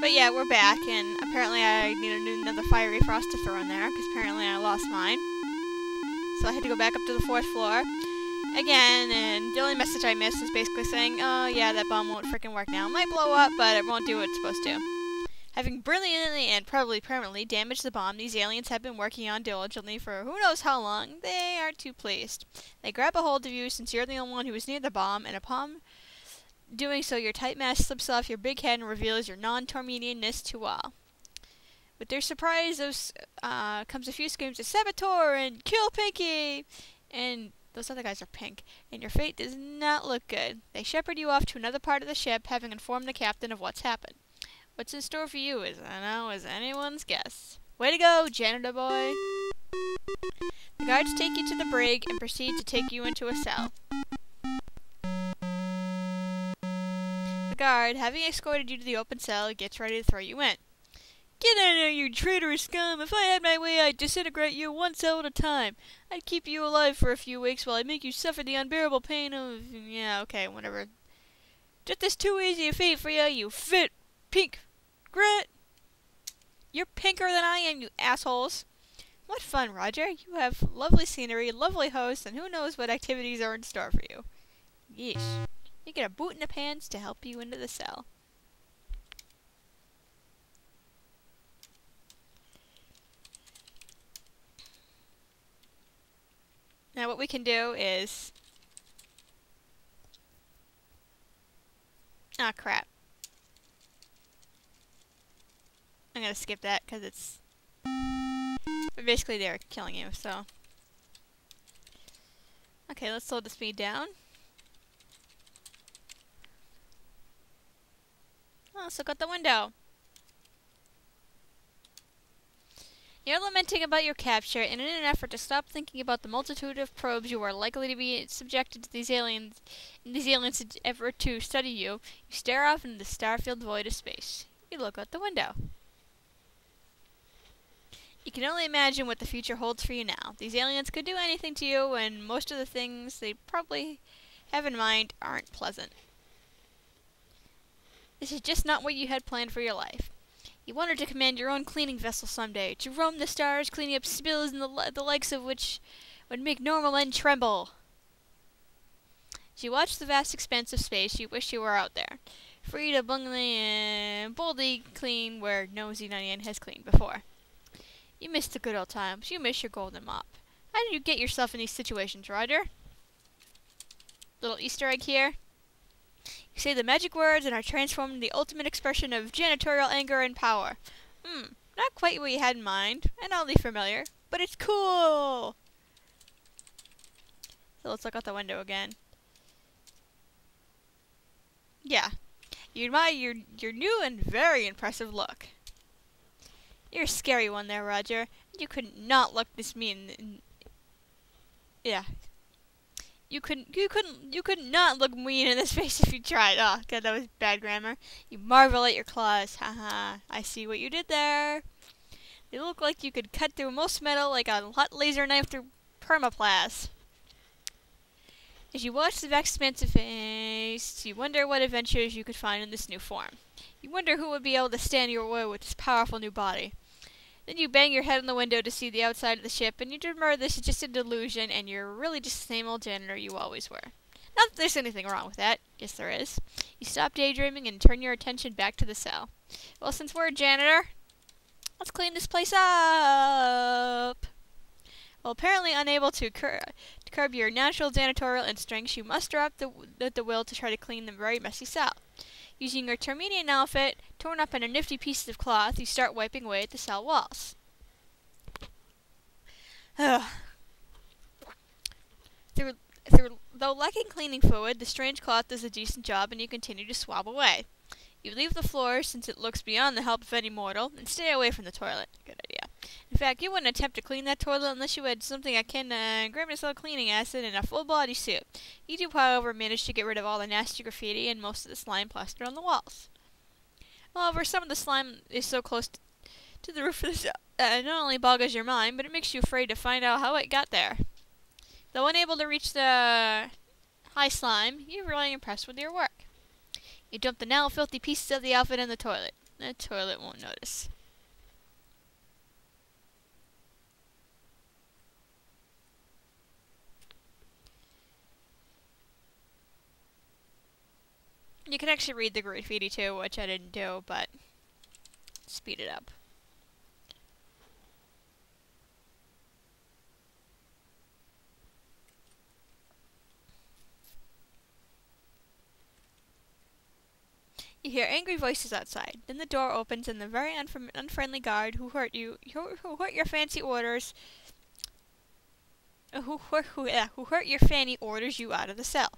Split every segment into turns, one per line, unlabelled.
But yeah, we're back, and apparently I need another fiery frost to throw in there, because apparently I lost mine. So I had to go back up to the 4th floor again, and the only message I missed is basically saying, oh yeah, that bomb won't freaking work now. It might blow up, but it won't do what it's supposed to. Having brilliantly and probably permanently damaged the bomb these aliens have been working on diligently for who knows how long, they aren't too pleased. They grab a hold of you since you're the only one who was near the bomb, and upon doing so, your tight mask slips off your big head and reveals your non-Tormeenian-ness to all. With their surprise, comes a few screams of Saboteur and Kill Pinky! And those other guys are pink, and your fate does not look good. They shepherd you off to another part of the ship, having informed the captain of what's happened. What's in store for you is anyone's guess. Way to go, janitor boy! The guards take you to the brig and proceed to take you into a cell. The guard, having escorted you to the open cell, gets ready to throw you in. Get in there, you traitorous scum! If I had my way, I'd disintegrate you one cell at a time. I'd keep you alive for a few weeks while I make you suffer the unbearable pain of... yeah, okay, whatever. Just this too easy a fate for you, you fit, pink, grit! You're pinker than I am, you assholes! What fun, Roger. You have lovely scenery, lovely hosts, and who knows what activities are in store for you. Yeesh. You get a boot in the pants to help you into the cell. Now what we can do is... ah, crap. I'm gonna skip that because it's... but basically they're killing you, so... okay, let's slow the speed down. Oh, let's look out the window. You're lamenting about your capture, and in an effort to stop thinking about the multitude of probes you are likely to be subjected to these aliens ever to study you, you stare off into the star-filled void of space. You look out the window. You can only imagine what the future holds for you now. These aliens could do anything to you, and most of the things they probably have in mind aren't pleasant. This is just not what you had planned for your life. You wanted to command your own cleaning vessel someday, to roam the stars, cleaning up spills and the likes of which would make normal men tremble. As you watch the vast expanse of space, you wish you were out there, free to boldly clean where no Xenonian has cleaned before. You miss the good old times. You miss your golden mop. How did you get yourself in these situations, Roger? Little Easter egg here. You say the magic words and are transformed into the ultimate expression of janitorial anger and power. Not quite what you had in mind, and oddly familiar, but it's cool! So let's look out the window again. Yeah. You admire your new and very impressive look. You're a scary one there, Roger. You could not look this mean. Yeah. You could not look mean in this face if you tried. Oh, God, that was bad grammar. You marvel at your claws. Haha, I see what you did there. They look like you could cut through most metal like a hot laser knife through permaplast. As you watch the vast expanse of face, you wonder what adventures you could find in this new form. You wonder who would be able to stand your way with this powerful new body. Then you bang your head on the window to see the outside of the ship, and you demur this is just a delusion, and you're really just the same old janitor you always were. Not that there's anything wrong with that. Yes, there is. You stop daydreaming and turn your attention back to the cell. Well, since we're a janitor, let's clean this place up. Well, apparently unable to curb your natural janitorial instincts, you muster up the will to try to clean the very messy cell. Using your Tormeenian outfit, torn up into nifty pieces of cloth, you start wiping away at the cell walls. Though lacking cleaning fluid, the strange cloth does a decent job and you continue to swab away. You leave the floor, since it looks beyond the help of any mortal, and stay away from the toilet. Good idea. In fact, you wouldn't attempt to clean that toilet unless you had something akin to Gramacell cleaning acid and a full-body suit. You do, however, manage to get rid of all the nasty graffiti and most of the slime plastered on the walls. However, some of the slime is so close to the roof of the cell that it not only boggles your mind, but it makes you afraid to find out how it got there. Though unable to reach the high slime, you're really impressed with your work. You dump the now filthy pieces of the outfit in the toilet. The toilet won't notice. You can actually read the graffiti too, which I didn't do, but speed it up. You hear angry voices outside. Then the door opens and the very unfriendly guard who hurt you, who hurt your fancy orders, who hurt your fanny orders you out of the cell.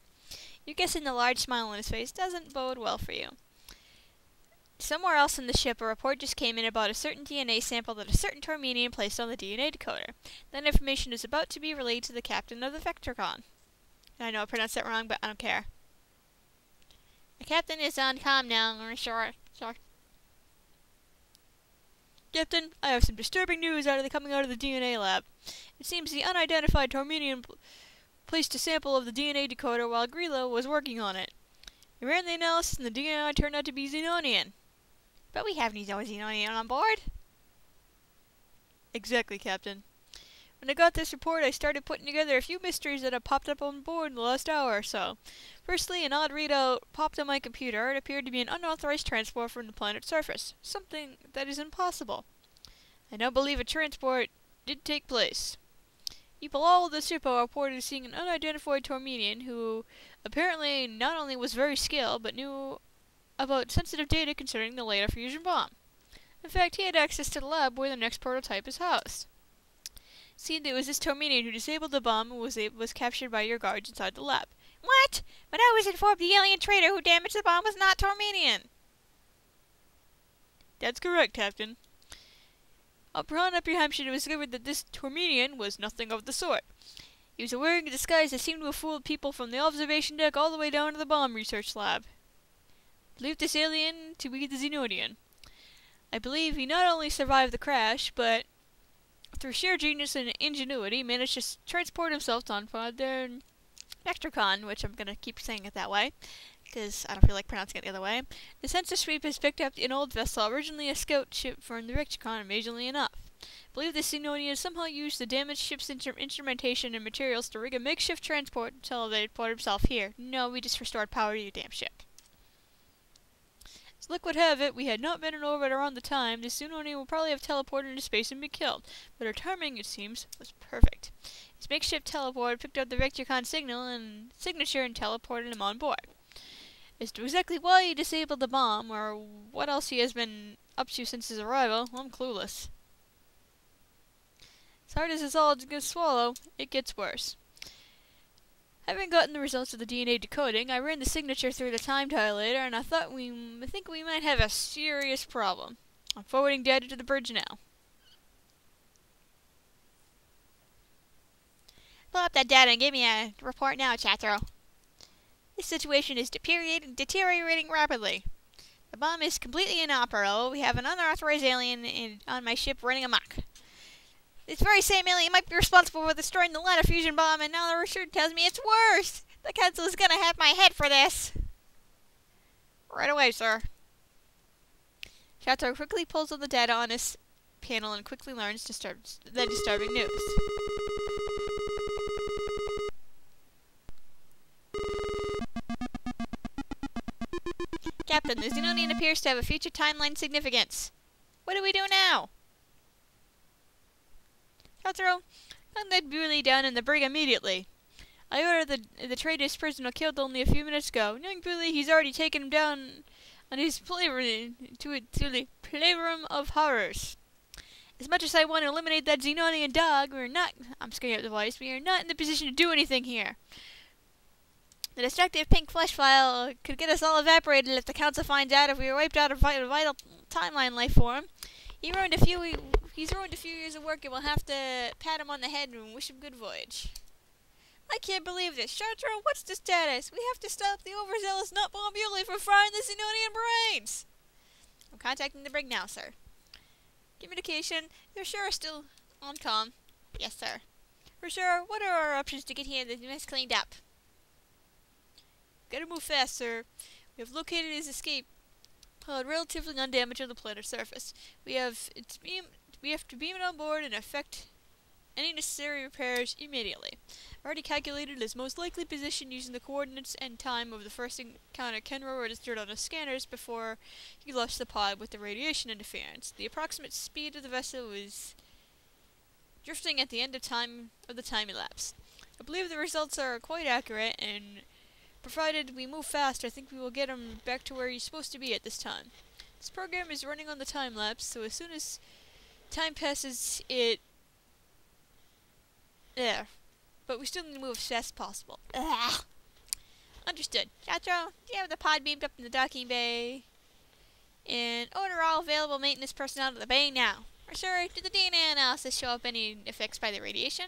You're guessing the large smile on his face doesn't bode well for you. Somewhere else in the ship, a report just came in about a certain DNA sample that a certain Tormeenian placed on the DNA decoder. That information is about to be relayed to the captain of the Vectorcon. I know I pronounced that wrong, but I don't care. The captain is on comm now, sorry. Captain, I have some disturbing news coming out of the DNA lab. It seems the unidentified Tormeenian placed a sample of the DNA decoder while Grillo was working on it. We ran the analysis and the DNA turned out to be Xenonian. But we have no Xenonian on board. Exactly, Captain. When I got this report, I started putting together a few mysteries that have popped up on board in the last hour or so. Firstly, an odd readout popped on my computer. It appeared to be an unauthorized transport from the planet's surface. Something that is impossible. I now believe a transport did take place. People all over the Supo reported seeing an unidentified Tormeenian who apparently not only was very skilled, but knew about sensitive data concerning the later fusion bomb. In fact, he had access to the lab where the next prototype is housed. See, it was this Tormeenian who disabled the bomb and was captured by your guards inside the lab. What? But I was informed the alien traitor who damaged the bomb was not Tormeenian. That's correct, Captain. Upon apprehension, it was discovered that this Tormeenian was nothing of the sort. He was wearing a disguise that seemed to have fooled people from the observation deck all the way down to the bomb research lab. I believe this alien to be the Xenonian. I believe he not only survived the crash, but through sheer genius and ingenuity, managed to transport himself on their Vectorcon, which I'm going to keep saying it that way, because I don't feel like pronouncing it the other way. The sensor sweep has picked up an old vessel, originally a scout ship from the Vectorcon, amazingly enough. I believe the Xenonian somehow used the damaged ship's instrumentation and materials to rig a makeshift transport until they put himself here. No, we just restored power to your damn ship. As luck would have it, we had not been in orbit around the time. The Xenonian would probably have teleported into space and been killed, but our timing, it seems, was perfect. His makeshift teleport picked up the Vectorcon signature and teleported him on board. As to exactly why he disabled the bomb, or what else he has been up to since his arrival, I'm clueless. As hard as it's all to swallow, it gets worse. Having gotten the results of the DNA decoding, I ran the signature through the time dilator, and I think we might have a serious problem. I'm forwarding data to the bridge now. Pull up that data and give me a report now, Chatro. This situation is deteriorating rapidly. The bomb is completely inoperable. We have an unauthorized alien on my ship running amok. This very same alien might be responsible for destroying the ladder fusion bomb, and now the research tells me it's worse. The council is gonna have my head for this. Right away, sir. Chateau quickly pulls up the data on his panel and quickly learns the disturbing news. Captain, the Xenonian appears to have a future timeline significance. What do we do now? Chateau, hunt that bully down in the brig immediately. I ordered the traitor's prisoner killed only a few minutes ago. Knowing bully, he's already taken him down on his playroom to the playroom of horrors. As much as I want to eliminate that Xenonian dog, I'm scaring up the voice, we are not in the position to do anything here. The destructive pink flesh vial could get us all evaporated if the council finds out if we were wiped out of vital timeline life form. He's ruined a few years of work, and we'll have to pat him on the head and wish him good voyage. I can't believe this. Chartreau, what's the status? We have to stop the overzealous nutbombuli from frying the Xenonian brains. I'm contacting the brig now, sir. Communication. You're sure still on comm? Yes, sir. For sure, what are our options to get here the mess cleaned up? Gotta move fast, sir. We have located his escape relatively undamaged on the planet's surface. We have to beam it on board and effect any necessary repairs immediately. Already calculated as most likely position using the coordinates and time of the first encounter Kenro registered on his scanners before he launched the pod with the radiation interference. The approximate speed of the vessel is drifting at the end of the time elapse. I believe the results are quite accurate, and provided we move fast, I think we will get him back to where he's supposed to be at this time. This program is running on the time lapse, so as soon as time passes, it there. But we still need to move as fast as possible. Ugh. Understood. Jatro, do you have the pod beamed up in the docking bay? And order all available maintenance personnel to the bay now. Or sir, did the DNA analysis show up any effects by the radiation?